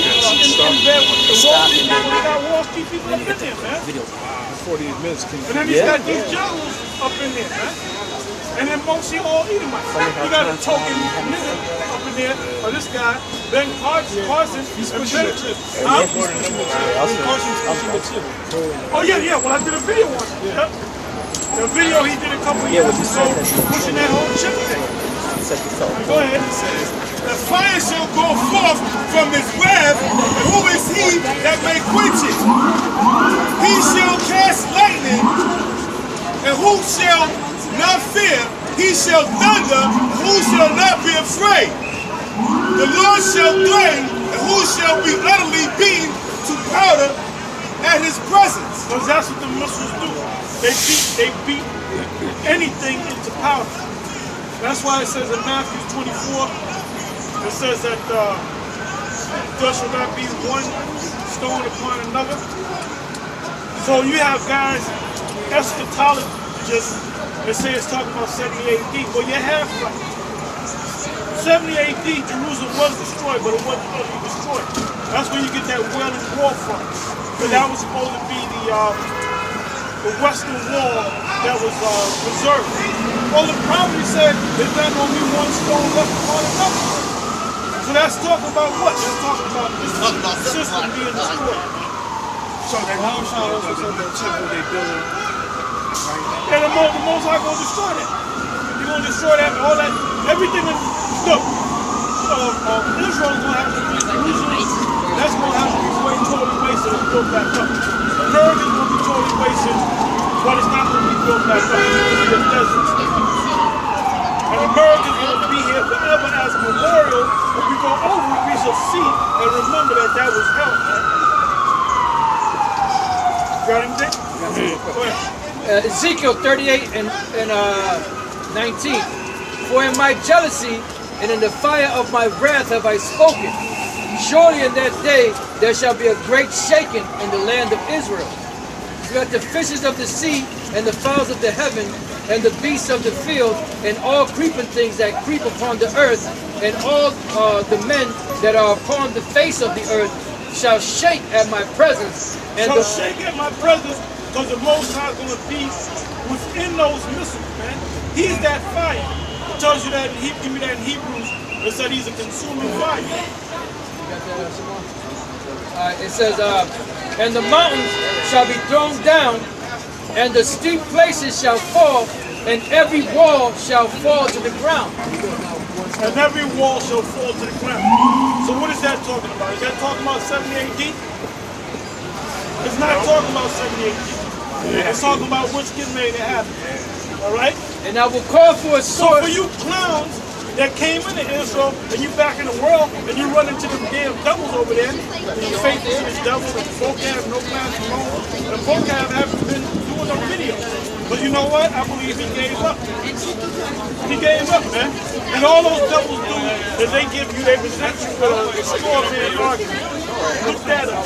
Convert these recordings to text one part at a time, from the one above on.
in bed with the Wall Street people. They got Wall Street people up in there, man. 48 minutes. And then he's got these generals up in there, man. And then mostly all Edomites. You got a token nigga up in there, or this guy, Ben Carson, he's pushing it. Huh? Oh yeah, well I did a video on it. Yep. The video he did a couple years ago, pushing that whole chip thing. Go ahead. It says, the fire shall go forth from his web, and who is he that may quench it? He shall cast lightning, and who shall not fear? He shall thunder, and who shall not be afraid? The Lord shall threaten, and who shall be utterly beaten to powder at his presence? Because that's what the missiles do. They beat anything into powder. That's why it says in Matthew 24, it says that there shall not be one stone upon another. So you have guys, eschatologists, that say it's talking about 70 AD. Well, you're half right. 70 AD, Jerusalem was destroyed, but it wasn't totally destroyed. That's where you get that Wailing Wall from. But that was supposed to be the Western Wall that was preserved. Well, the prophet said there's not going to be one stone left upon another. So that's talking about what? That's talking about this system being destroyed. So that Mount Sinai also said that temple they building right now. Yeah, the Most High going to destroy that. He's going to destroy that, all that, everything. Look, Israel is going to have to be, that's going to have to be totally wasted and built back up. America is going to be totally wasted, but it's not going to be built back up. It's going to be a desert. And America is going to be here forever as a memorial. If we go over it, we shall see and remember that that was hell, man. Got anything? Go ahead. Ezekiel 38 and 19. For in my jealousy and in the fire of my wrath have I spoken. Surely in that day there shall be a great shaking in the land of Israel. So that the fishes of the sea and the fowls of the heaven and the beasts of the field and all creeping things that creep upon the earth and all the men that are upon the face of the earth shall shake at my presence. And shall shake at my presence, because the Most High is going to be within those missiles, man. He's that fire. It tells you that, give me that in Hebrews, it said he's a consuming fire. It says, and the mountains shall be thrown down, and the steep places shall fall, and every wall shall fall to the ground. And every wall shall fall to the ground. So what is that talking about? Is that talking about 70 AD? It's not talking about 70 AD. It's talking about what's getting ready to happen. Alright? And I will call for a sword. So for you clowns that came into Israel and you back in the world and you run into them damn devils over there, and you faith in this devil, and folk have no plans to roam, and folk haven't been doing no videos. But you know what? I believe he gave up. He gave up, man. And all those devils do is they give you, they present you with a straw man argument. Look that up.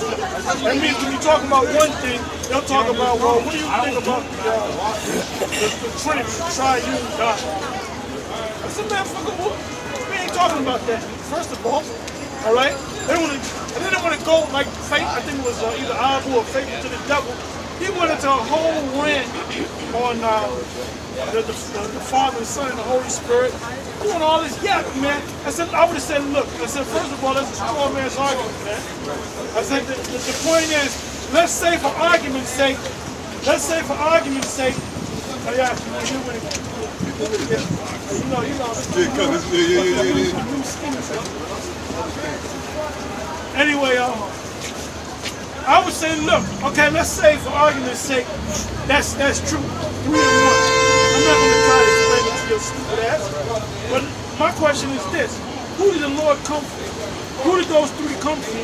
That means when you talk about one thing, they'll talk about, well, what do you think about the Trinity, triune God? I said, man, we ain't talking about that, first of all right? They don't want to go like Faith, I think it was either Abu or Faith to the devil. He went into a whole rant on the Father, the Son, and the Holy Spirit, doing all this yapping, man. I would have said, look, first of all, that's a straw man's argument, man. I said, the point is, let's say for argument's sake, oh yeah, anyway, I would say, look, okay, let's say for argument's sake, that's true, 3 and 1. I'm not going to try to explain it to your stupid ass, but my question is this: who did the Lord come for? Who did those 3 come for?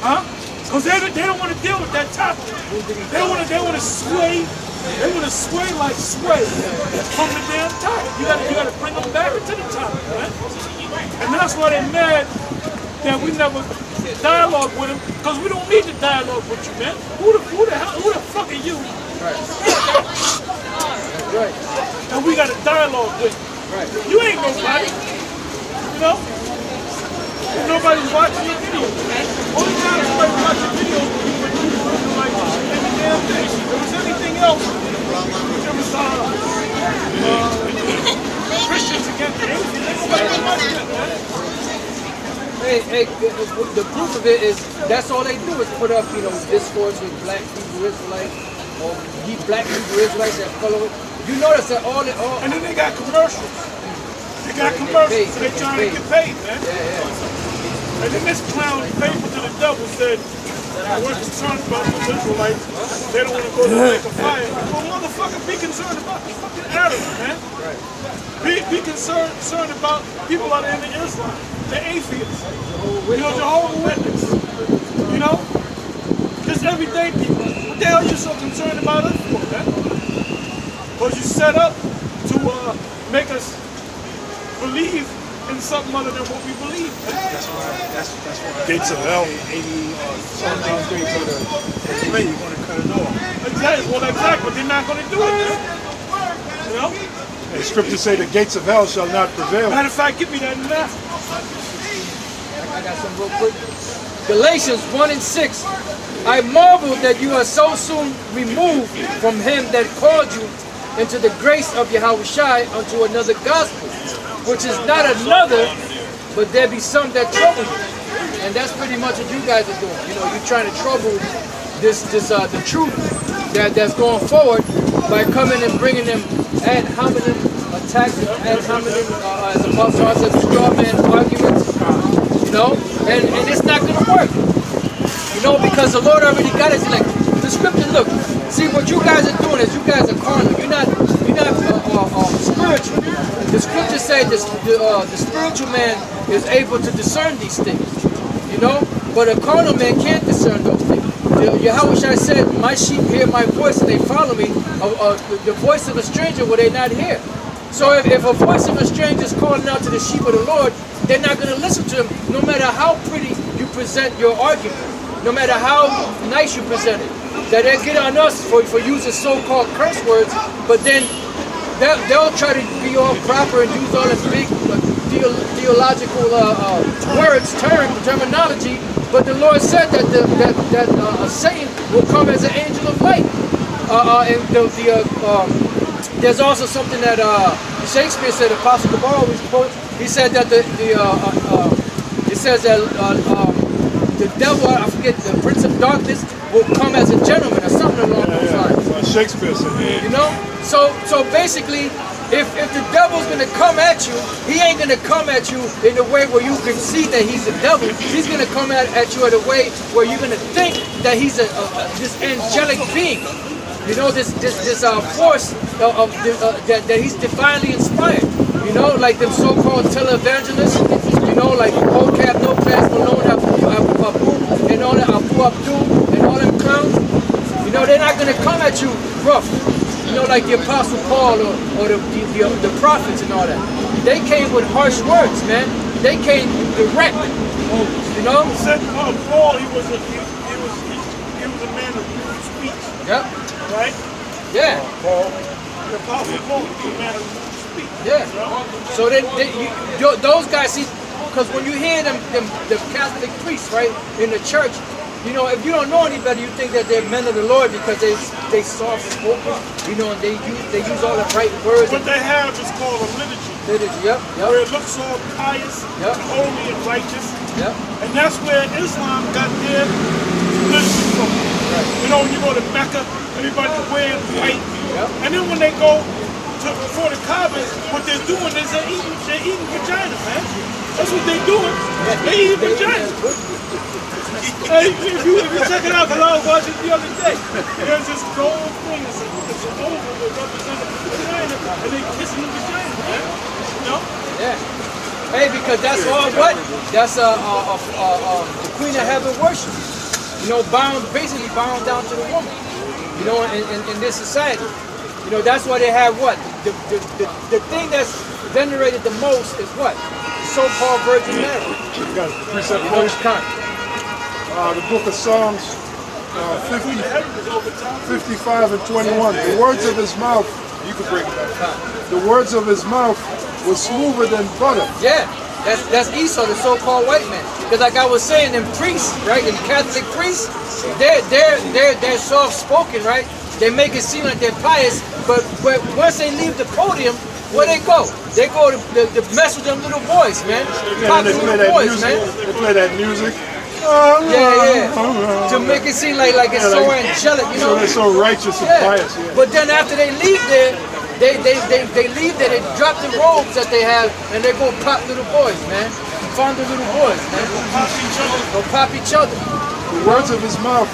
Huh? Because they don't want to deal with that topic. They want to sway. They want to sway like sway from the damn topic. You got to bring them back into the topic, right? And that's why they're mad that we never dialogue with them, because we don't need to dialogue with you, man. Who the fuck are you? Right. And we got to dialogue with you. Right. You ain't nobody. You know? And nobody's watching your videos. Only time somebody's watching videos when you like any damn thing. If it was anything else, if it was Christians against atheists, nobody was watching that, man. Hey, the proof of it is that's all they do is put up, you know, discourse with black Hebrew Israelites or black Hebrew Israelites that follow it. You notice that all. And then they got commercials. They got commercials, so they're trying to get paid, man. Yeah. And then this clown faithful to the devil said, we're concerned about the Israelites. They don't want to go to the lake of fire. Well, motherfucker, be concerned about the fucking Arabs, man. Be concerned about people out there in the Islam, the atheists, you know, Jehovah's Witness, you know? Just everyday people. What the hell are you so concerned about us for, man? Because you set up to make us believe in something other than what we believe. That's why gates of hell. Some things they go to play, you're going to cut it off. Exactly. Well, exactly. But they're not going to do it, man. You know? And scriptures say the gates of hell shall not prevail. Matter of fact, give me that now. I got some real quick. Galatians 1:6. I marvel that you are so soon removed from him that called you into the grace of Yahushua unto another gospel, which is not another, but there be some that trouble you. And that's pretty much what you guys are doing. You know, you're trying to trouble the truth that's going forward by coming and bringing them ad hominem attacks, ad hominem, as Apostle Paul says, straw man arguments, you know, and it's not going to work. You know, because the Lord already got it. Like the scripture, look, see what you guys are doing is you guys are carnal. You're not spiritual. The scripture say the spiritual man is able to discern these things. You know, but a carnal man can't discern those things. Yahushua said, "My sheep hear my voice and they follow me. The voice of a stranger will they not hear." So if a voice of a stranger is calling out to the sheep of the Lord, they're not going to listen to him, no matter how pretty you present your argument. No matter how nice you present it, that they get on us for using so-called curse words, but then they'll try to be all proper and use all this big theological terminology. But the Lord said that Satan will come as an angel of light. There's also something that Shakespeare said. Apostle Cabral always quotes. He said that it says that. The devil, I forget, the prince of darkness will come as a gentleman or something along those lines. Shakespeare said that. You know? So basically, if the devil's going to come at you, he ain't going to come at you in a way where you can see that he's the devil. He's going to come at you in a way where you're going to think that he's this angelic being. You know, this force that he's divinely inspired. You know, like them so-called televangelists. You know, like Vocab, No Class Malone, Abu, and all that, Abu Abdul, and all them clowns. You know, they're not going to come at you rough. You know, like the Apostle Paul or the prophets and all that. They came with harsh words, man. They came direct. You know? Said Paul, he was a man of rude speech. Yep. Right? Yeah. Paul, the Apostle Paul, he was a man of rude speech. Yeah. So those guys see. Because when you hear the Catholic priests, right, in the church, you know, if you don't know any better, you think that they're men of the Lord because they soft spoken, you know, and they use all the right words. What they have is called a liturgy. Yep. Where it looks all pious, holy, and righteous. Yep. And that's where Islam got their liturgy from. Right. You know, when you go to Mecca, everybody wears white. Yep. And then when they go before the Kaaba, what they're doing is they're eating vagina, man. That's what they're doing. They eat vagina. Hey, if you check it out, because I was watching the other day, there's this gold thing. It's an oval that represents a vagina, and they kissing the vagina, man. You know? Yeah. Hey, because that's all what? That's the Queen of Heaven worship. You know, basically bound down to the woman. You know, in this society. You know, that's why they have what? The thing that's venerated the most is what? So-called Virgin Mary. You got a precept for it? The book of Psalms 55 and 21. The words of his mouth, you can break it down. The words of his mouth were smoother than butter. Yeah. That's Esau, the so-called white man. Because like I was saying, in priests, right, in Catholic priests, they're soft-spoken, right? They make it seem like they're pious, but once they leave the podium, where they go? They go to mess with them little boys, man. And they play that music. They play that music. Yeah. To make it seem like it's so angelic, you know. So they're so righteous and pious. Yeah. But then after they leave there, they leave there, they drop the robes that they have, and they go pop little boys, man. Fondle little boys, man. Go pop each other. The words of his mouth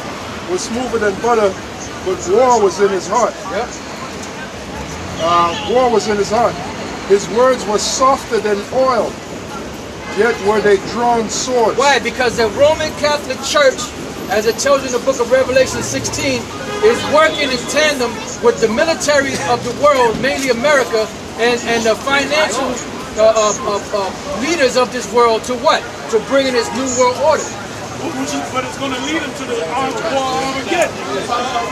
were smoother than butter, but war was in his heart. Yep. War was in his heart. His words were softer than oil, yet were they drawn swords. Why? Because the Roman Catholic Church, as it tells you in the book of Revelation 16, is working in tandem with the military of the world, mainly America, and the financial leaders of this world to what? To bring in this new world order. But it's going to lead them to the Armageddon.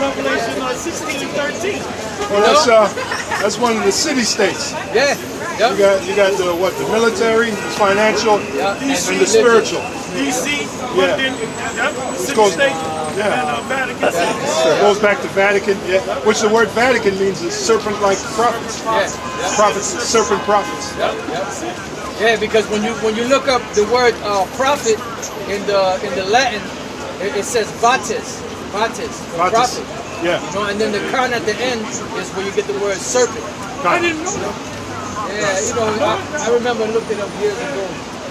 Revelation 16 and 13. Well, that's one of the city-states. Yeah. Yep. You got the what? The military, the financial, and the spiritual. DC, London, the city-state, and Vatican. It goes back to Vatican, which the word Vatican means is serpent-like prophets. Prophets, serpent prophets. Yeah, because when you look up the word prophet in the Latin, it says vates, prophet. Yeah. You know, and then the con at the end is where you get the word serpent. I didn't know that. Yeah, you know, I remember looking up years ago.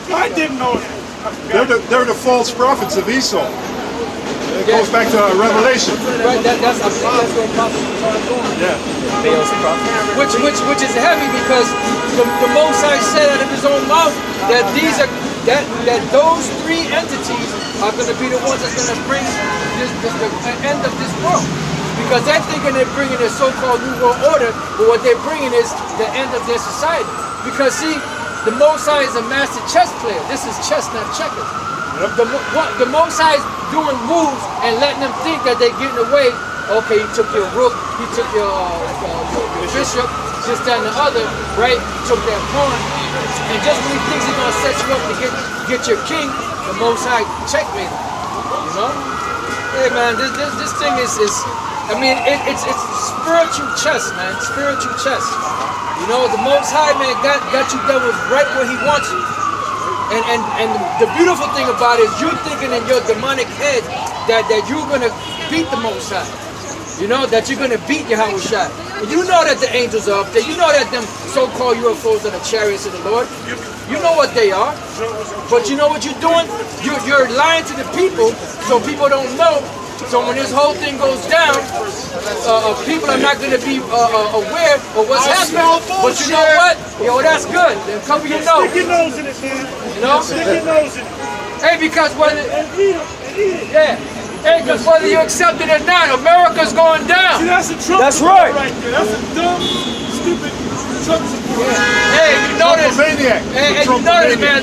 I didn't know that. They're the false prophets of Esau. It goes back to Revelation. Right, I think that's where prophet is going. Yeah. Which is heavy because the Most High said out of his own mouth that those three entities are going to be the ones that's going to bring the end of this world. Because they're thinking they're bringing a so-called New World Order, but what they're bringing is the end of their society. Because see, the Most High is a master chess player. This is chess, not checkers. The Most High is doing moves and letting them think that they're getting away. Okay, he took your rook, he took your bishop, this, that, and the other, right? He took their pawn. And just when he thinks he's going to set you up to get your king, the Most High checkmate him. You know? Hey man, this thing is I mean, it's spiritual chess, man. Spiritual chess. You know, the Most High, man, got you devils right where he wants you. And the beautiful thing about it is you're thinking in your demonic head that you're going to beat the Most High. You know, that you're going to beat Yahweh Shai. You know that the angels are up there. You know that them so-called UFOs are the chariots of the Lord. You know what they are. But you know what you're doing? You're lying to the people so people don't know. So when this whole thing goes down, people are not going to be aware of what's happening. But you know what? Yo, that's good. Then cover your nose. Stick your nose in it, man. You know? Stick your nose in it. Hey, because whether And eat it. yeah, hey, because whether you accept it or not, America's going down. See, that's a Trump That's supporter right. there. That's a dumb, stupid Trump supporter. Hey, you notice? Trumpomaniac. Hey, you notice, man?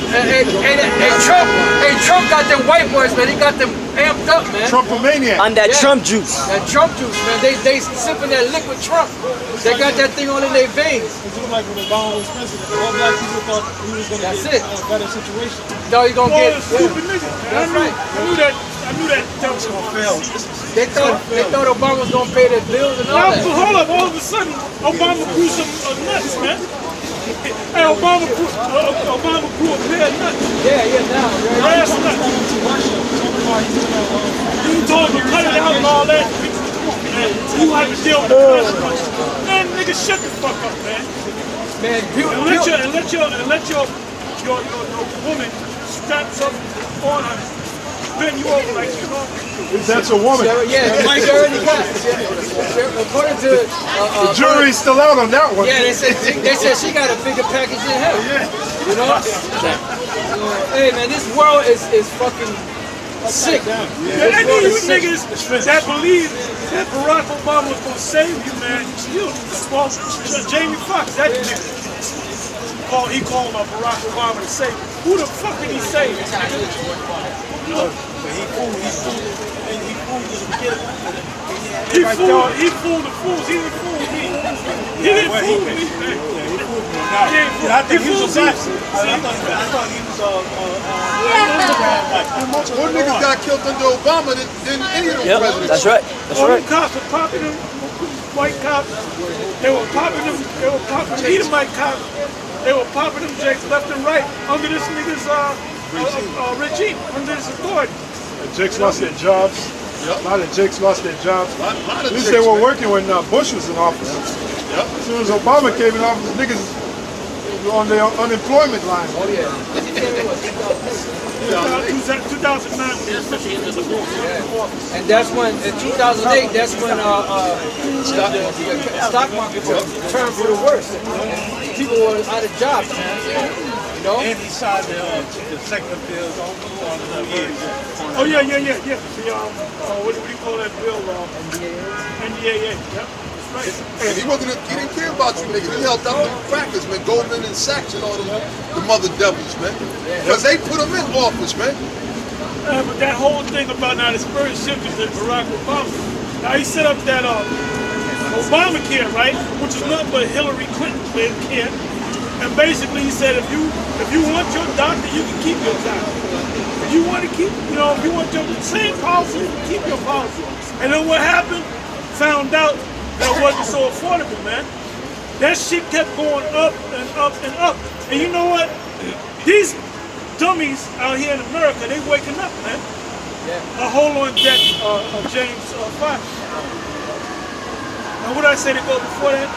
Hey, Trump got them white boys, man. He got them amped up, man. Trumpomaniac. On that Trump juice. That Trump juice, man. They sipping that liquid Trump. They got that thing all in their veins. It's just like when Obama was president. All black people thought he was going to That's get it. a better situation. No, you gonna All get the stupid niggas. That's right. I knew that dumb was gonna fail. They thought Obama was gonna pay their bills and all Now, that. hold up, all of a sudden, Obama grew some nuts, man. Hey, Obama grew a pair of nuts. Yeah, now. Right? Grass nuts. You told him to cut it out and all that. And you have to deal with the consequences. Man, nigga, shut the fuck up, man. Man, And let your woman strap something on her, bend you over like you know. That's a woman. yeah, Mike already got it. According to The jury's still out on that one. yeah, they said she got a bigger package than him. You know? Hey man, this world is fucking sick. And any of you niggas that believe that Barack Obama was gonna save you, man, well, Jamie Foxx, that nigga, he called Barack Obama to save you. Who the fuck did he save? He fooled the fools. He didn't fool me. He didn't fool me, man. Yeah, I think he was fooled assassin. you. I thought he was More niggas got killed under Obama than any of those Yep, presidents. that's right. That's All right. them cops were popping them, white cops. They were popping them, Edomite cops. They were popping them jakes left and right under this nigga's regime, under his authority. Jakes lost their jobs. A lot of Jakes lost their jobs. Lot of At least Jakes, they were man. working when Bush was in office. Yep. As soon as Obama came in office, niggas were on their unemployment line. Oh yeah. 2009. And that's when, in 2008, that's when the stock market turned for the worse. And people were out of jobs, man. You know? And he signed the second bill on 2 years. Oh yeah. The what do you call that bill? NDAA. Yep. Right. And he didn't care about you niggas. He held up the crackers, man. Goldman and Sachs and all the mother devils, man. Because they put them in office, man. But that whole thing about now the spirit shifted to Barack Obama. Now he set up that Obamacare, right? Which is nothing but Hillary Clinton care. And basically he said if you want your doctor, you can keep your doctor. If you want to keep, if you want your same policy, you can keep your policy. And then what happened? Found out that it wasn't so affordable, man. That shit kept going up and up and up. And you know what? These dummies out here in America, they waking up, man. Yeah. Hold on deck, James 5. Now, what did I say to go before that?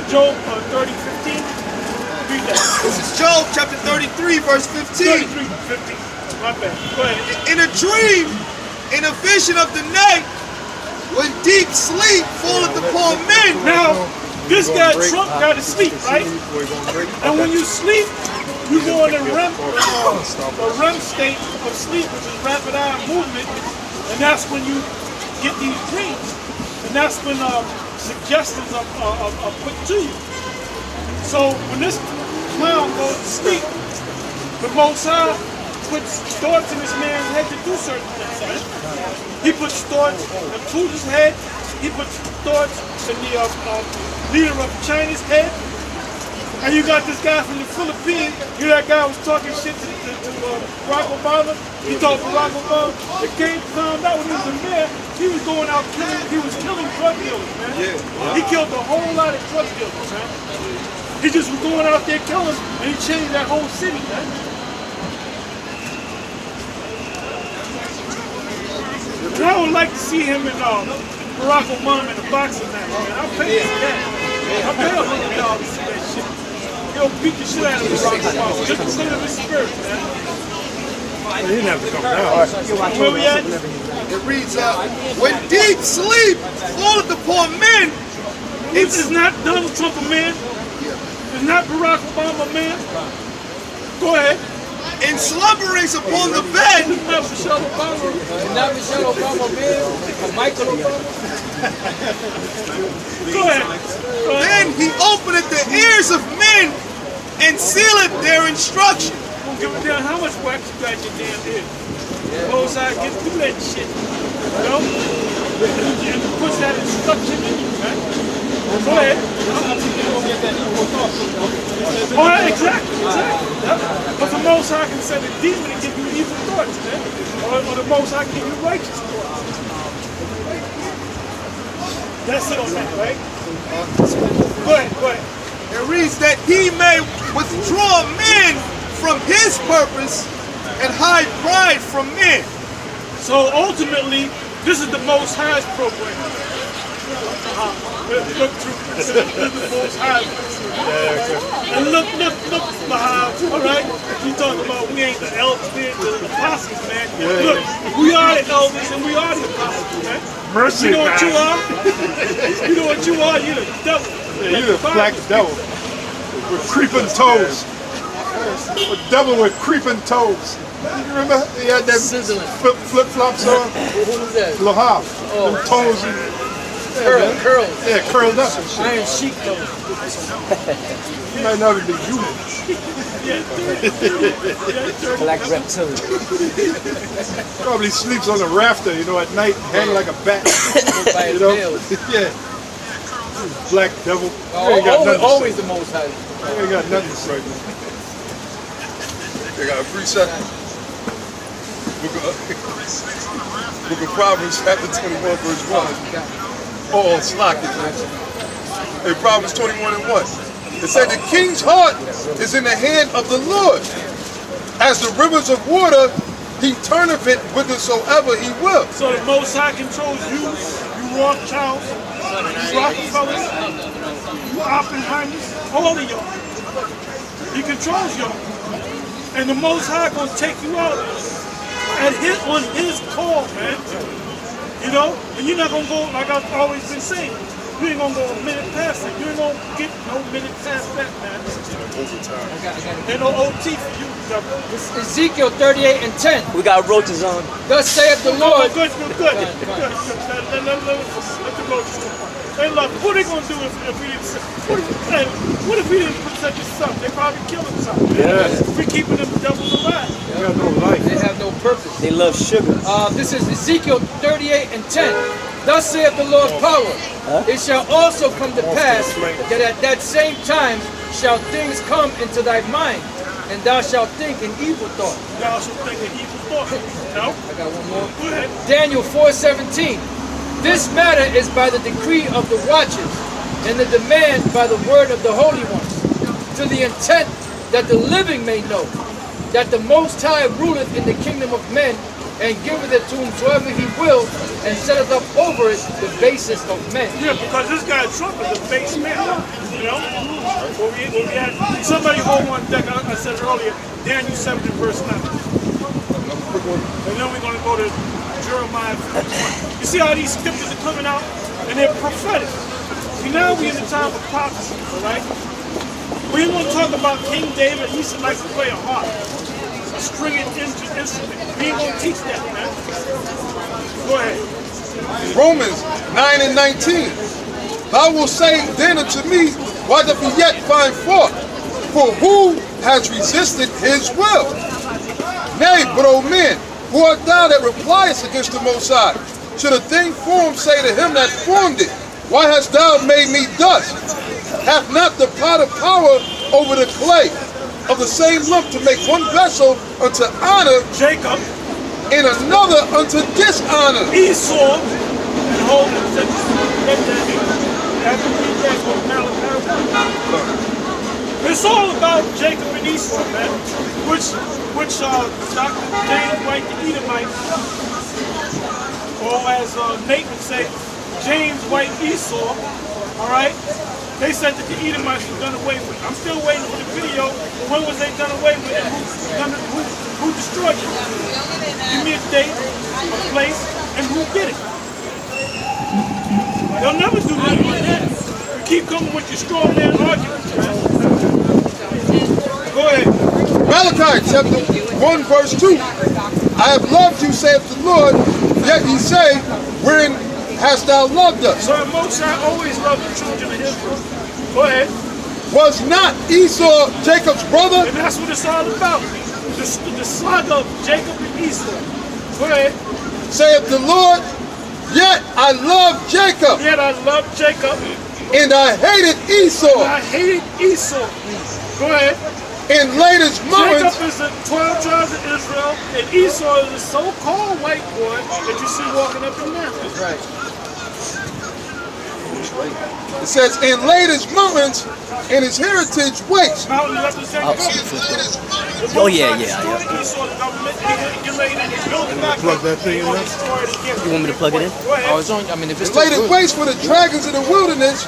Job 30:15. Read that. This is Job chapter 33, verse 15. 33:15. My bad. Go ahead. In a dream, in a vision of the night, when deep sleep falleth upon men. Now, this guy Trump got to sleep, right? And when you sleep, you go in a REM state of sleep, which is rapid eye movement, and that's when you get these dreams, and that's when suggestions are put to you. So when this clown goes to sleep, the Most High puts thoughts in this man's head to do certain things. Right? He puts thoughts in Putin's head. He puts thoughts in the leader of China's head. And you got this guy from the Philippines. That guy was talking shit to Barack Obama. He told Barack Obama. The king found out when he was a mayor, he was going out killing. He was killing drug dealers, man. Yeah. He killed a whole lot of drug dealers, man. He just was going out there killing, and he changed that whole city, man. And I would like to see him and Barack Obama in a boxing match, man. I'll pay for that. I'll pay $100 to see that shit. He'll beat the shit out of Barack Obama just because of his spirit, man. He didn't have to come down. Where we at? It reads, when deep sleep falleth upon men. This is not Donald Trump a man. It's not Barack Obama a man. Go ahead. And slumberings upon the bed. It's not Michelle Obama. And not Michelle Obama, man. Or Michael Obama. Go ahead. Then he openeth the ears of men and sealeth their instruction. Don't give a damn how much wax you got in your damn head. Most I get through that shit. You know? And push that instruction in you, man. Go ahead. Oh, exactly. But the Most High can send a demon and give you evil thoughts, man. Or the Most High can give you righteous thoughts. That's it on that, right? Go ahead. It reads that he may withdraw men from his purpose and hide pride from men. So ultimately, this is the Most High's program. Look through this is the Most High. And look, all right? You talking about we ain't the elders, we ain't the apostles, man. Look, we are the elders and we are the apostles, man. Mercy, You know what you man. are? You know what you are? You're the devil. Yeah, you're the black devil with creeping toes. A devil with creeping toes. You remember he had that flip-flops on? Who was that? Lahab. Oh. Them toes. Curls. Yeah, curled up and shit. Iron Sheik, though. He might not be human. Black reptilian. Probably sleeps on a rafter, at night, hanging like a bat. By his nails. Yeah. Black devil. You ain't got nothing Always to the Most High. say. You ain't got nothing to say, man. They got a precept. Book of Proverbs, chapter 21, verse 1. Oh, slack it, man. In Proverbs 21 and 1. It said, the king's heart is in the hand of the Lord. As the rivers of water, he turneth it whithersoever he will. So the Most High controls you Rothschilds, you Rockefellers, you Oppenheimers, all of y'all. He controls y'all. And the Most High gonna take you out on his call, man. You know? And you're not gonna go, like I've always been saying, you ain't gonna go a minute past it. You ain't gonna get no minute past that, man. Ain't no OT for you, devil. Ezekiel 38 and 10. We got roaches on. Thus saith the Oh, Lord. good. Let the roaches go. They love it. What are they gonna do if we didn't? What if we didn't put such a stuff? They probably kill them something. Yes. We're keeping them devils alive. You got no life. They have no purpose. They love sugar. This is Ezekiel 38 and 10. Thus saith the Lord power. It shall also come to pass that at that same time shall things come into thy mind, and thou shalt think an evil thought. Y'all should think an evil thought. No? I got one more. Go ahead. Daniel 4:17. This matter is by the decree of the watchers, and the demand by the word of the holy ones, to the intent that the living may know that the Most High ruleth in the kingdom of men, and giveth it to whomsoever he will, and setteth up over it the basis of men. Yeah, because this guy Trump is a base man. You know? When we had somebody hold one deck, I said earlier, Daniel 7 and verse 9. And then we're gonna go to Jeremiah 51. You see how these scriptures are coming out? And they're prophetic. See, now we're in the time of prophecy, all right? We ain't gonna talk about King David. He used to like to play a harp, a stringed instrument. We ain't gonna teach that, man. Go ahead. Romans 9 and 19. Thou wilt say then unto me, why doth he yet find fault? For who has resisted his will? Nay, but O man, who art thou that repliest against the Most High? Should a thing formed say to him that formed it, why hast thou made me dust? Hath not the potter power over the clay of the same lump to make one vessel unto honor Jacob, and another unto dishonor? Esau, and hold him to It's all about Jacob and Esau, man. Which Dr. James White, the Edomite, or as Nate would say, James White Esau, all right? They said that the Edomites were done away with. I'm still waiting for the video. When was they done away with? And who destroyed it? Give me a date, a place, and who did it. They'll never do nothing like that. You keep coming with your straw man arguments, man. Go ahead. Malachi chapter 1 verse 2. I have loved you, saith the Lord, yet ye say, wherein hast thou loved us? So Moshe always loved the children of Israel. Go ahead. Was not Esau Jacob's brother? And that's what it's all about. The saga of Jacob and Esau. Go ahead. Saith the Lord, yet I loved Jacob, Yet I loved Jacob, and I hated Esau. and I hated Esau. Go ahead. In latest moments, Jacob is the 12 tribes of Israel, and Esau is the so-called white boy that you see walking up and down. That's right. it says, in latest moments, in his heritage waits. Mountain represents Oh, yeah. Esau's government, get laid in, build it back Plug up, that thing in and there? destroy it again. You want me to plug it in? Go ahead. Oh, it's on. I mean, if it's Laid still it good. waste for the dragons of the wilderness,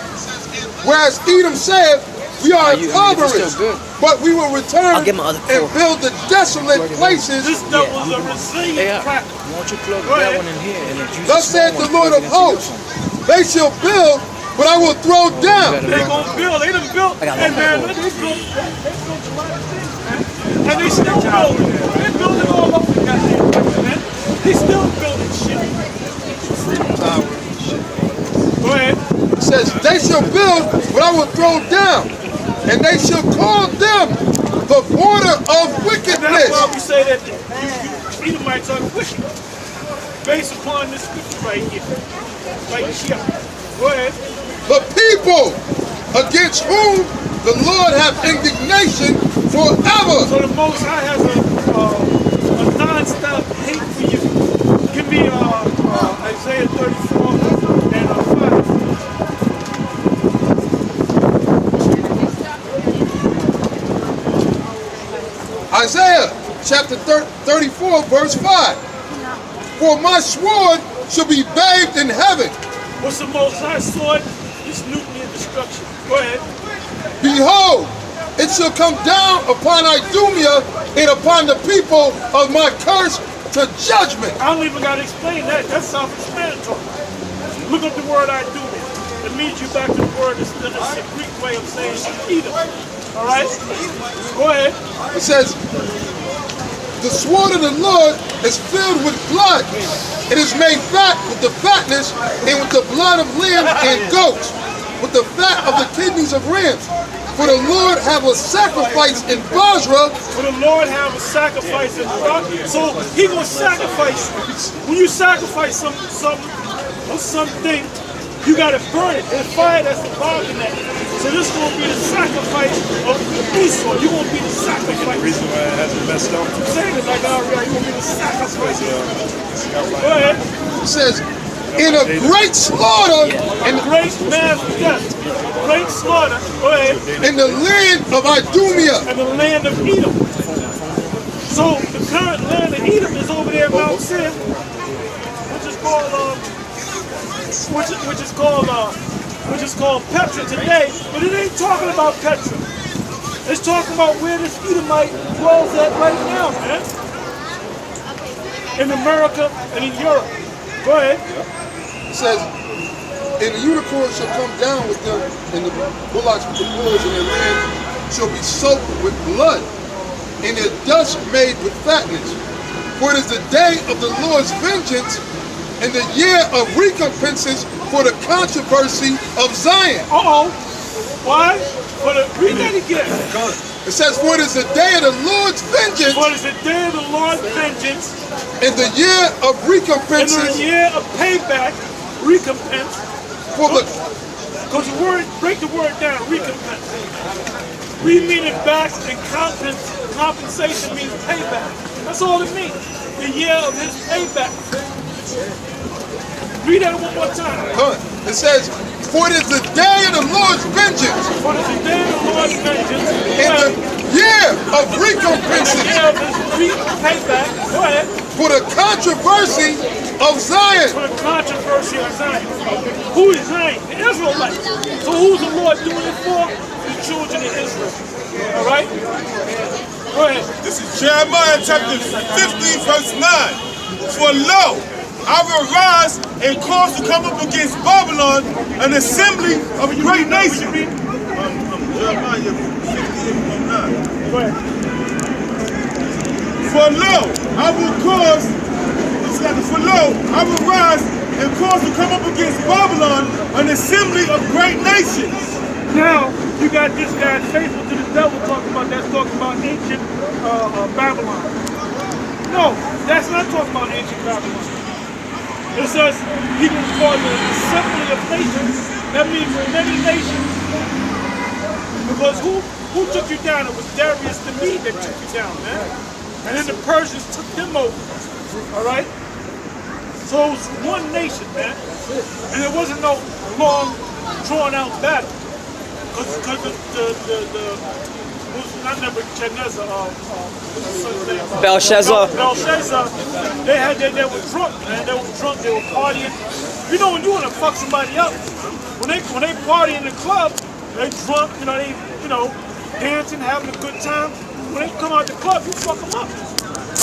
whereas Edom said, we are I mean, if it's impoverished, still good. but we will return I'll get my other and cord. build the desolate places. This devil's a resilient cracker. Why don't you plug Go that ahead. one in here and then use Thus the small saith the one, Lord plug of it into your hosts, phone. they shall build, but I will throw down. They gonna build. They done built. I got And one man, more. they built a lot of things, man. And they still building. They're building all over the goddamn place, man. They still building shit. Go ahead. It says, they shall build, but I will throw down, and they shall call them the border of And that's wickedness. why we say that you Edomites are wicked. Based upon this scripture right here. Right here. Go ahead. The people against whom the Lord have indignation forever. So the Most High has a non-stop hate for you. Give me Isaiah 34 and 5. Isaiah chapter 34 verse 5. For my sword shall be bathed in heaven. What's the Most High sword? It's nuclear destruction. Go ahead. Behold, it shall come down upon Idumea and upon the people of my curse to judgment. I don't even got to explain that. That's self-explanatory. Look up the word Idumea. It leads you back to the word that's the Greek way of saying Edom. All right? Go ahead. It says, the sword of the Lord is filled with blood. It is made fat with the fatness and with the blood of lambs and goats, with the fat of the kidneys of rams. For the Lord have a sacrifice in Basra. For the Lord have a sacrifice in Basra. So he gonna sacrifice. When you sacrifice something, you gotta burn it. There's fire that's involved in that. So this is gonna be the sacrifice of Esau. You're gonna be the sacrifice. The reason why it hasn't messed up. I'm saying it like already. You're gonna be the sacrifice. Go ahead. It says, in a great slaughter, And great mass death. Great slaughter. Go ahead. in the land of Idumea. And the land of Edom. So the current land of Edom is over there in Mount Seir, which is called Petra today, but it ain't talking about Petra. It's talking about where this Edomite dwells at right now, man. In America and in Europe. Go ahead. It says, and the unicorn shall come down with them, and the bullocks with the bulls, and their land shall be soaked with blood, and their dust made with fatness. For it is the day of the Lord's vengeance, and the year of recompenses for the controversy of Zion. Uh-oh. Why? Read that again. It says, for it is the day of the Lord's vengeance, For it is the day of the Lord's vengeance, and the year of and the recompenses year of payback, recompense. for the Because the word, break the word down, recompense. We mean it back, and compensation means payback. That's all it means. The year of his payback. Read that one more time. It says, for it is the day of the Lord's vengeance, For it is the day of the Lord's vengeance, and the year of and the recompenses year of his payback. Go ahead. for the controversy of Zion. For the controversy of Zion. Who is Zion? The Israelites. So who's the Lord doing it for? The children of Israel. All right? Go ahead. This is Jeremiah chapter 15, verse 9. For lo, I will rise and cause to come up against Babylon an assembly of great nations. Jeremiah 15, verse 9. Go ahead. For lo, I will cause, for lo, I will rise and cause to come up against Babylon an assembly of great nations. Now, you got this guy faithful to the devil talking about ancient Babylon. No, that's not talking about ancient Babylon. It says he was called an assembly of nations. That means many nations. Because who took you down? It was Darius the Mede that took you down, man. And then the Persians took them over. All right? So it was one nation, man. And it wasn't no long, drawn-out battle. Because not Nebuchadnezzar, Belshazzar. Belshazzar, they were drunk, man. They were drunk, they were partying. You know when you want to fuck somebody up, when they party in the club, they drunk, dancing, having a good time. When they come out the club, you fuck them up.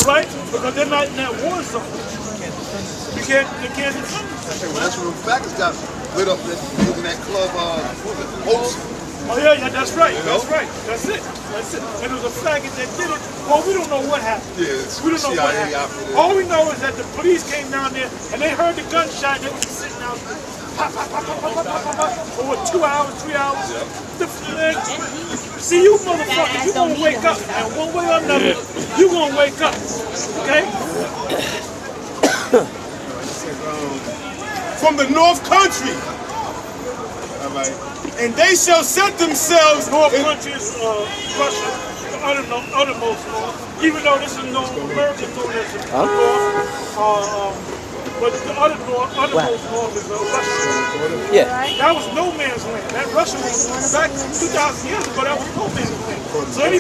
Alright? Because they're not in that war zone. They can't defend themselves. That's when the faggots got lit up in that club, Oaks. Oh yeah, that's right. That's right. That's it. And it was a faggot that did it. Well, we don't know what happened. Yeah, it's We don't know what CIA happened. All we know is that the police came down there and they heard the gunshot and they were sitting out there. Pop, pop, pop, pop, pop, pop, pop, for what, 2 hours, 3 hours? See, you motherfuckers, you gonna wake up, and one way or another, you gonna wake up. Okay? From the North Country, All right. And they shall set themselves North country is Russia, the uttermost north. Even though this is no American known as the north, but the uttermost north is Russia. Yeah. That was no man's land. That Russia was back 2,000 years ago. That was no man's land. So any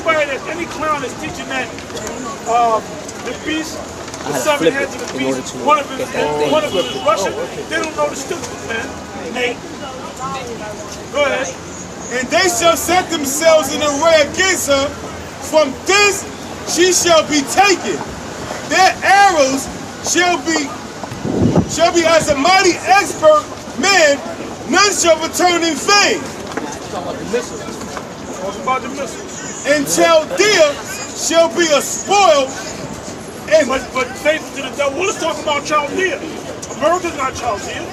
clown is teaching that the beast, the seven heads of the beast, one of them is Russian. They don't know the scriptures, man. Nate, go ahead. and they shall set themselves in array against her. From this she shall be taken. Their arrows shall be as a mighty expert man, none shall return in vain. About the missiles. And Chaldea shall be a spoil. And But faithful to the devil. Let's talk about Chaldea. America's not Chaldea.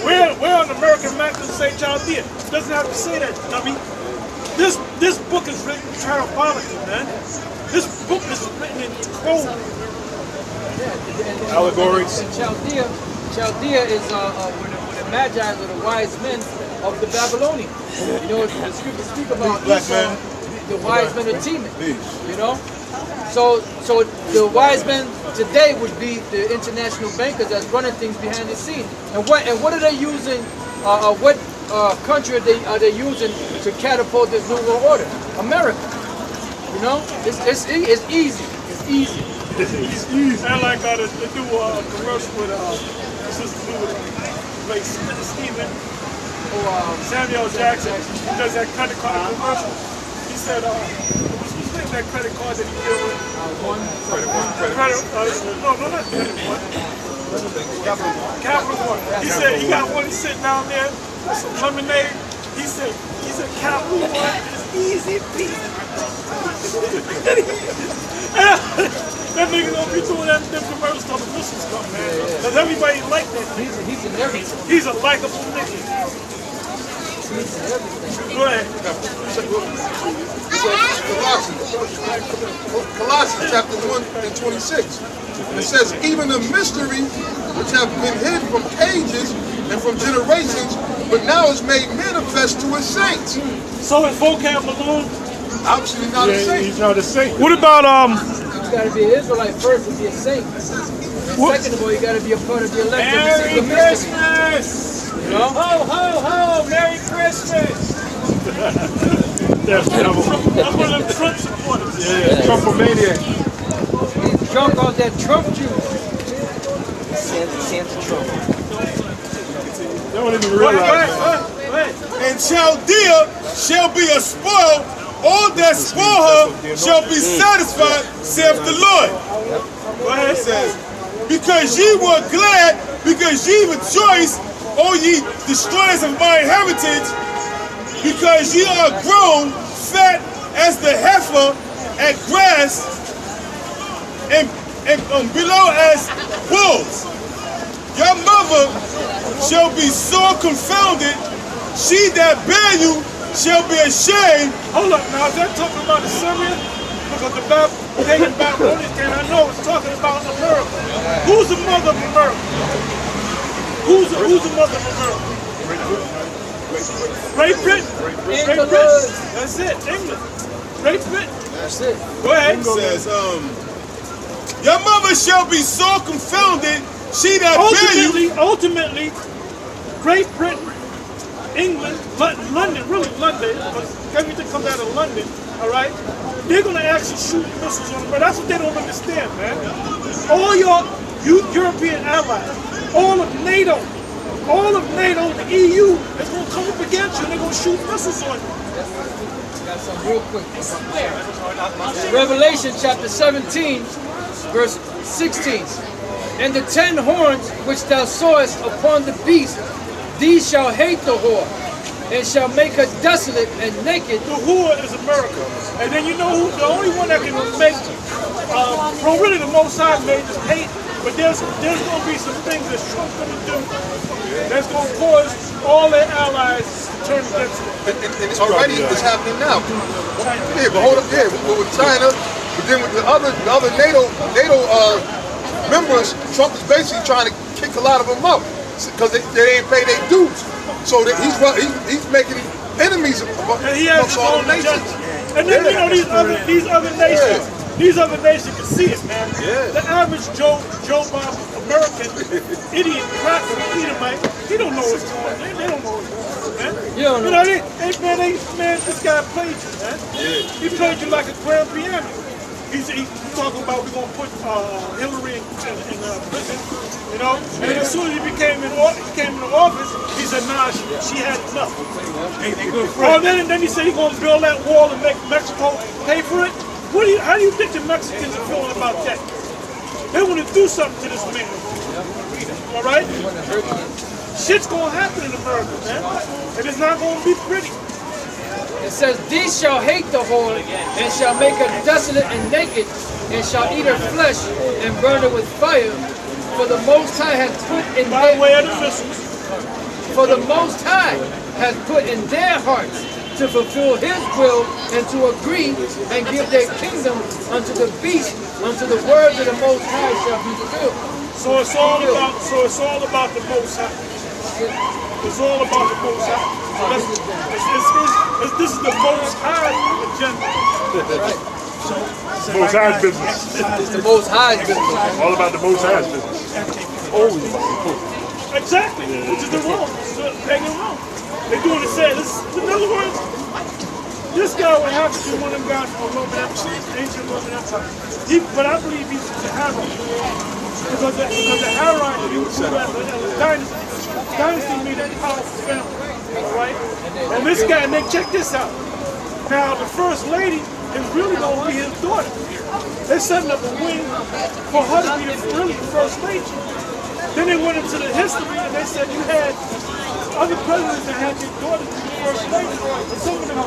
Where on the American map does it say Chaldea? It doesn't have to say that, dummy. This book is written parabolically, man. This book is written in code. Allegories. And Chaldea is where the Magi or the wise men of the Babylonians. You know, the scriptures speak about Esau, the wise men of Teman. You know, so the wise men today would be the international bankers that's running things behind the scenes. And what are they using? What country are they using to catapult this new world order? America. You know, it's easy. It's easy. And like they do a commercial with Sister Blue, like Stephen Samuel Jackson. He does that credit card commercial. He said, what's the name of that credit card that he did with? No, not credit one. Capital One. He said he got one sitting down there with some lemonade. He said Capital One is easy peasy. That nigga gonna be doing them commercials till the missiles come, man. Because everybody like that nigga. He's in everything. He's a likable nigga. Go ahead. Colossians chapter 1 and 26. It says, even the mystery which have been hid from ages and from generations, but now is made manifest to his saints. So is vocab alone? Obviously not a saint. He's not a saint. What about You gotta be an Israelite first to be a saint. And second of all, you gotta be a part of the elect. Merry Christmas! You know? Ho, ho, ho! Merry Christmas! That's trouble. That's one of them Trump supporters. Yeah, Trumpomaniac. He's drunk on that Trump juice. Santa Trump. They don't even realize that. Go ahead. And Chaldea shall be a spoil. All that spoil her shall be satisfied, saith the Lord. Go ahead. It says, because ye were glad, because ye rejoiced, O ye destroyers of my heritage, because ye are grown fat as the heifer at grass, and below as bulls. Your mother shall be sore confounded, she that bare you shall be ashamed. Hold up now, is that talking about Assyria? Because the pagan Babylonians came, I know it's talking about America. Who's the mother of America? Who's the mother of America? Great Britain. Great Britain. That's it, England. Great Britain. That's it. Go ahead. It says, your mother shall be sore confounded, she that bare you. Ultimately, Great Britain, England, London, really London, because everything comes out of London, all right? They're going to actually shoot missiles on America. That's what they don't understand, man. All your European allies, all of NATO, the EU is going to come up against you and they're going to shoot missiles on you. Got some real quick. Revelation chapter 17, verse 16. And the 10 horns which thou sawest upon the beast, these shall hate the whore, and shall make her desolate and naked. The whore is America. And then you know who? The only one that can make, well, really the Most High made is hate, but there's going to be some things that Trump's going to do that's going to cause all their allies to turn against them. And it's already it's happening now. Yeah, but hold up here with China, but then with the other NATO members, Trump is basically trying to kick a lot of them out because they ain't pay their dues. So that he's making enemies And he has amongst his all own the nations. agenda. And then, you know, these other nations, these other nations can see it, man. The average Joe Bob American idiot cracker Edomite, he don't know what's going on. They don't know what's going on, man. You don't know. You know, man, this guy played you, man. He played you like a grand piano. He's talking about we're gonna put Hillary in prison, you know. And as soon as he came into office, he said, nah, she had enough. Oh, then he said he's gonna build that wall and make Mexico pay for it. How do you think the Mexicans are feeling about that? They want to do something to this man. All right? Shit's gonna happen in America, man, and it's not gonna be pretty. It says, these shall hate the whore, and shall make her desolate and naked, and shall eat her flesh, and burn her with fire. For the Most High hath put in By way of the missiles. For the Most High hath put in their hearts to fulfill His will, and to agree, and give their kingdom unto the beast, unto the words of the Most High shall be filled. So it's all about the Most High. It's all about the Most High. This is the Most High agenda. Most High's business. It's the Most High's business. All about the Most High's business. Always about the Most High. Exactly, which is the wrong, pagan wrong. They're doing the same. In other words, this guy would have to be one of them guys from Roman Empire, ancient Roman Empire. But I believe he's the Harite. Because the Harite, he was a dynasty. Dynasty means a powerful family. Right? And this guy, and then check this out. Now, the first lady is really going to be his daughter. They're setting up a wing for her to be the first lady. Then they went into the history and they said you had other presidents that had their daughters be the first lady. But some of them were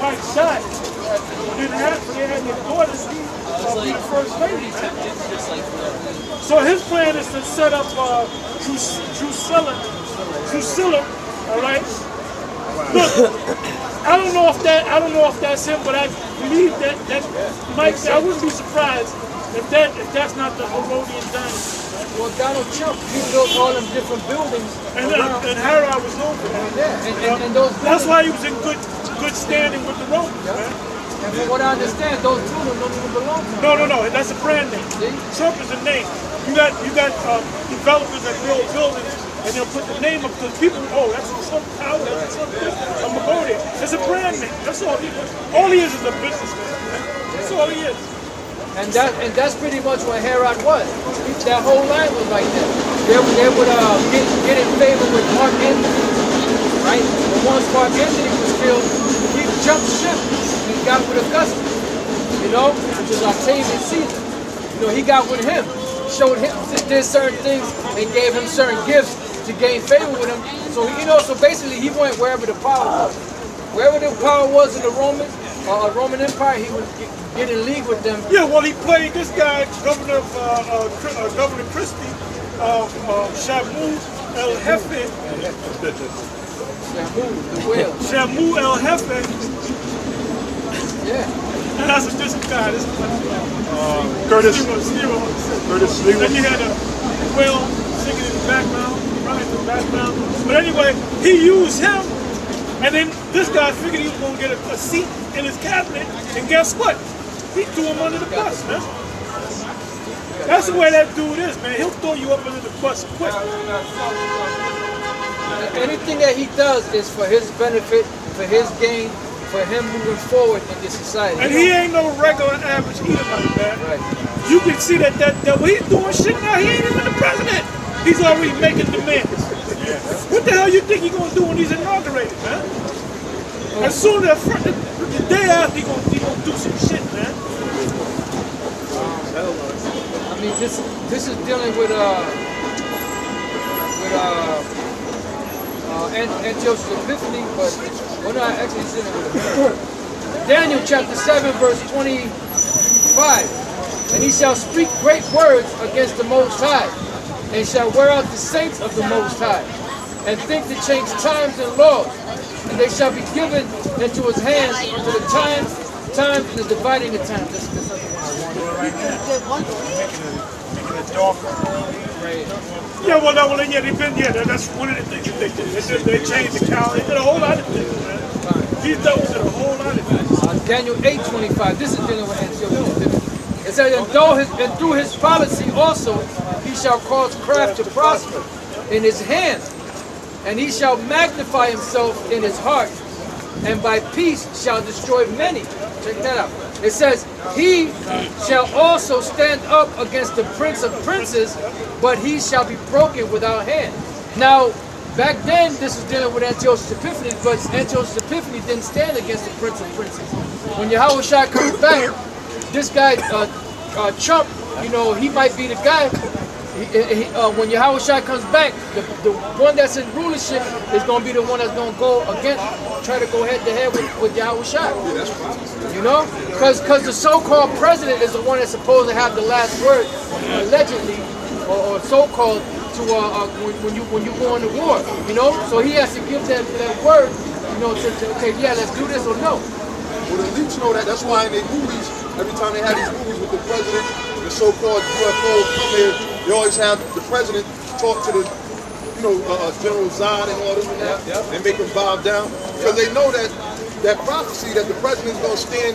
white side. They had their daughters be the first lady. So his plan is to set up Drusilla, all right. Look, I don't know if that's him, but I believe that Mike. I wouldn't be surprised if that's not the Herodian dynasty. Well, Donald Trump, he built all them different buildings, and Herod was known for that. Yeah, and those. That's why he was in good standing with the Romans, man. And from what I understand, those buildings don't even belong to him. No, that's a brand name. See? Trump is a name. You got developers that build buildings. And they'll put the name up because people, that's a Trump Tower, that's a Trump this. I'm going to go there. It's a brand name. That's all he is. All he is a businessman. That's all he is. And that's pretty much what Herod was. That whole line was like that. They would get in favor with Mark Antony, right? But once Mark Antony was killed, he jumped ship and got with Augustus, which is Octavian Caesar. He got with him, showed him, did certain things, and gave him certain gifts to gain favor with him. So so basically he went wherever the power was. Wherever the power was in the Roman Empire, he would get in league with them. Yeah, well, he played this guy, Governor Christie, Shamu El Jefe. Shamu El Jefe. Yeah. And that's a different guy. This Curtis Leroy. Then you had a whale singing in the background, right in the background. But anyway, he used him, and then this guy figured he was going to get a seat in his cabinet, and guess what? He threw him under the bus, man. That's the way that dude is, man. He'll throw you up under the bus quick. Anything that he does is for his benefit, for his gain, for him moving forward in this society. And he ain't no regular average Edomite, man. Right. You can see that when he's doing shit now, he ain't even the president. He's already making demands. What the hell you think he's gonna do when he's inaugurated, man? As soon as the day after, he gonna do some shit, man. I mean, this is dealing with Antiochus Epiphanes, but we're not actually dealing with it. Daniel chapter 7, verse 25. And he shall speak great words against the Most High, and shall wear out the saints of the Most High, and think to change times and laws, and they shall be given into his hands unto the times, and the dividing of times. That's something I want right now. darker. Yeah, well, no, well, yeah, they've been, yeah, that's one of the things that they did. They changed the calendar. They did a whole lot of things, man. These devils did a whole lot of things. Daniel 8:25. This is dealing with Antiochus. It says, and through his policy also, he shall cause craft to prosper in his hand, and he shall magnify himself in his heart, and by peace shall destroy many. Check that out. It says, he shall also stand up against the prince of princes, but he shall be broken without hand. Now, back then, this is dealing with Antiochus Epiphanes, but Antiochus Epiphanes didn't stand against the prince of princes. When Yahushua comes back, this guy, Trump, you know, he might be the guy. When Yahushua comes back, the one that's in rulership is going to be the one that's going to go against, try to go head to head with Yahushua. You know? Because the so-called president is the one that's supposed to have the last word, allegedly, or so-called, to when you go into war. You know? So he has to give that word, you know, to okay, yeah, let's do this or no. Well, the elites know that. That's why in their movies, every time they have these movies with the president, the so-called UFO come here, they always have the president talk to the, you know, General Zod and all this and that, and make them bow down. Because they know that prophecy that the president is going to stand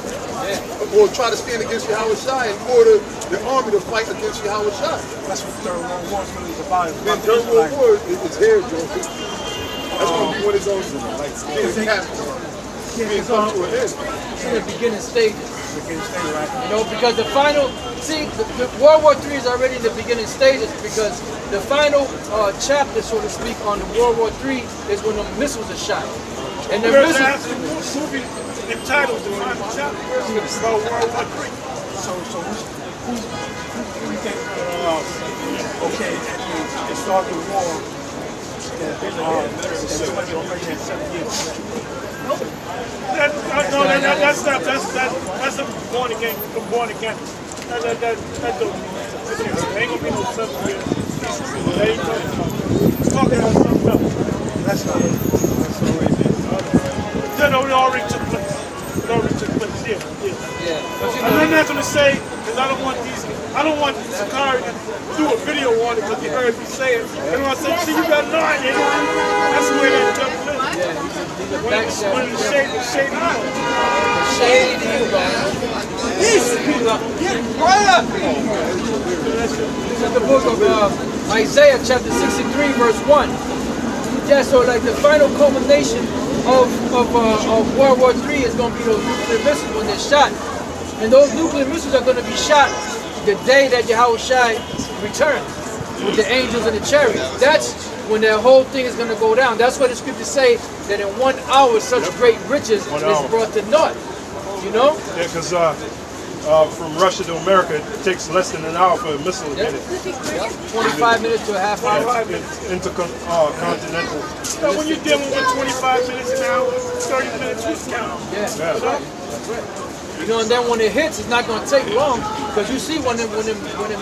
or try to stand against Yahushua and order the army to fight against Yahushua. That's what Third World War is really about. Then Third World War is here, Joe. That's going to be when it's on It's in the beginning stages. You know, because the final, see, the World War III is already in the beginning stages, because the final chapter, so to speak, on the World War III is when the missiles are shot. And the missiles... The movie entitled The Final Chapter about World War III. So who you think, okay, it started the war, somebody already had 7 years. That's a born again. That ain't gonna be no 7 years. There you go. Talking about something else. That's not it. No, it already took place. Yeah. And I'm not gonna say, because I don't want Sakari to do a video on it because he heard me say it. And when I say, see, you got an eye, that's the way that devil is. One of the shady This is the book of Isaiah chapter 63 verse 1. Yeah, so like the final culmination of World War III is going to be those nuclear missiles when they're shot. And those nuclear missiles are going to be shot the day that Yahushua returns with the angels and the chariots. That's when that whole thing is going to go down. That's why the scriptures say that in 1 hour such great riches is brought to naught. You know? Yeah, because from Russia to America, it takes less than an hour for a missile to get it. 25 minutes to a half hour. Intercontinental. So when you're dealing with 25 minutes an hour, 30 minutes, you count. Yeah. You know, and then when it hits, it's not going to take long, because you see when the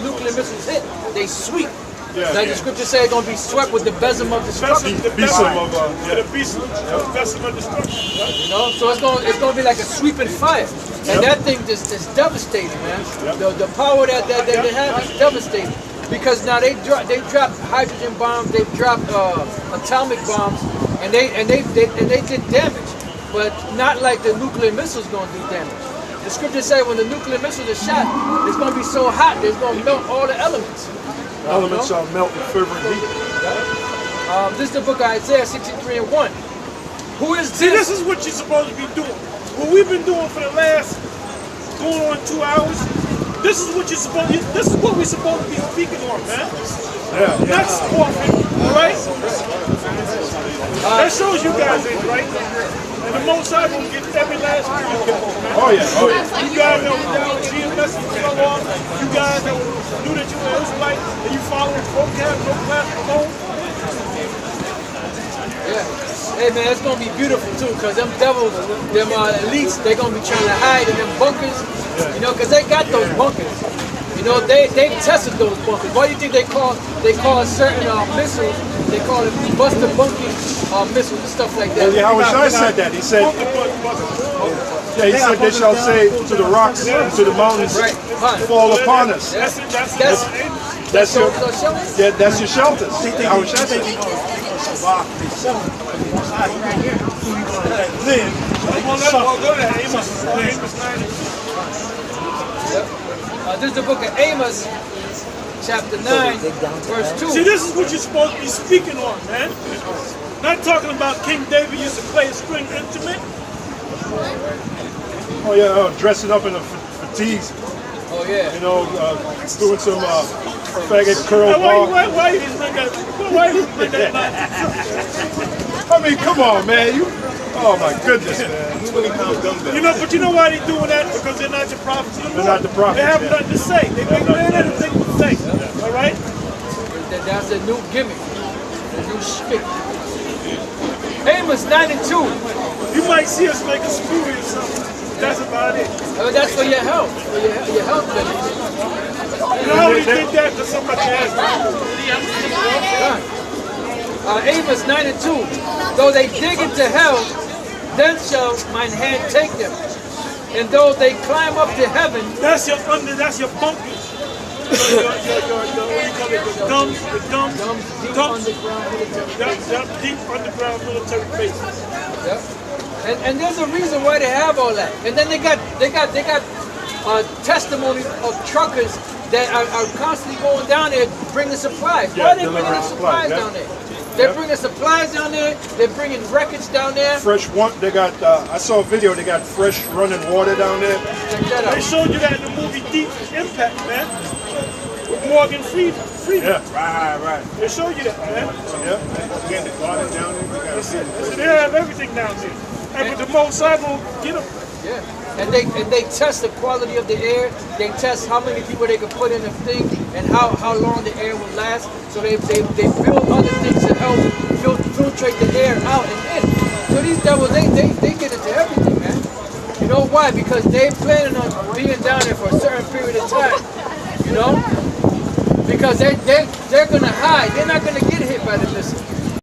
nuclear missiles hit, they sweep. Like the scripture says, it's going to be swept with the besom of destruction. The besom of destruction. You know, so it's going to be like a sweeping fire. And that thing is devastating, man. The power that they have is devastating. Because now they dropped hydrogen bombs, they've dropped atomic bombs, and they did damage. But not like the nuclear missiles going to do damage. The scripture says when the nuclear missiles are shot, it's going to be so hot, it's going to melt all the elements. Elements shall melt with fervent heat. This is the book of Isaiah 63 and 1. Who is this? See, this is what you're supposed to be doing. What we've been doing for the last going on 2 hours, this is what you're supposed to, this is what we're supposed to be speaking on, man. Not scoffing, right? That shows you guys ain't right. And the Most High will get every last one. Oh yeah. You guys that were down with GMS and so on, you guys that knew that you were Israelite and you following vocab, no class alone. Yeah. Hey man, it's gonna be beautiful too, cause them devils, them elites, they're gonna be trying to hide in them bunkers, you know, cause they got those bunkers. You know, they tested those bunkers. Why do you think they call certain missiles? They call it Buster Bunking missiles and stuff like that. Yeah, Yahushua said that. He said, he said they shall say to the rocks and to the mountains, fall upon us. That's your, So shelters? yeah, that's your shelters. How is that? Live. We'll go to Amos. Amos 9. This is the book of Amos, chapter 9, verse 2. See, this is what you're supposed to be speaking on, man. Not talking about King David used to play a string instrument. Oh yeah, dressing up in the fatigues. Oh, yeah. You know, doing some faggot curl ball. Why you didn't bring that? Why you didn't bring that? I mean, come on, man. Oh my goodness, man. You know, but you know why they're doing that? Because they're not your prophets anymore. They're not the prophets, They have yeah. nothing to say. They make man anything to say. All right? That's a new gimmick, a new shtick. Amos 9 and 2. You might see us make a smoothie or something. That's about it. That's for your health, for your health benefits. You know how we did that? Because somebody asked me. Amos 9 and 2. Though they dig into hell, then shall mine hand take them. And though they climb up to heaven, That's your bunkers. What do you call it? The dumb deep dumps. underground military. Deep underground military bases. Yep. And there's a reason why they have all that. And then they got testimony of truckers that are constantly going down there bringing supplies. Yeah, Why are they bringing delivering the supplies supplies, down there? They're bringing supplies down there. They're bringing records down there. Fresh one. They got. I saw a video. They got fresh running water down there. Check that They out. showed you that in the movie Deep Impact, man. With Morgan Freeman. Yeah. Right. They showed you that, man. Yeah. Again, the garden down there. You gotta see So they have everything down there. And with the motorcycle, get them. Yeah. And they test the quality of the air. They test how many people they can put in a thing and how long the air will last. So they build other things to help filtrate the air out and in. So these devils, they get into everything, man. You know why? Because they planning on being down there for a certain period of time. You know? Because they're gonna hide. They're not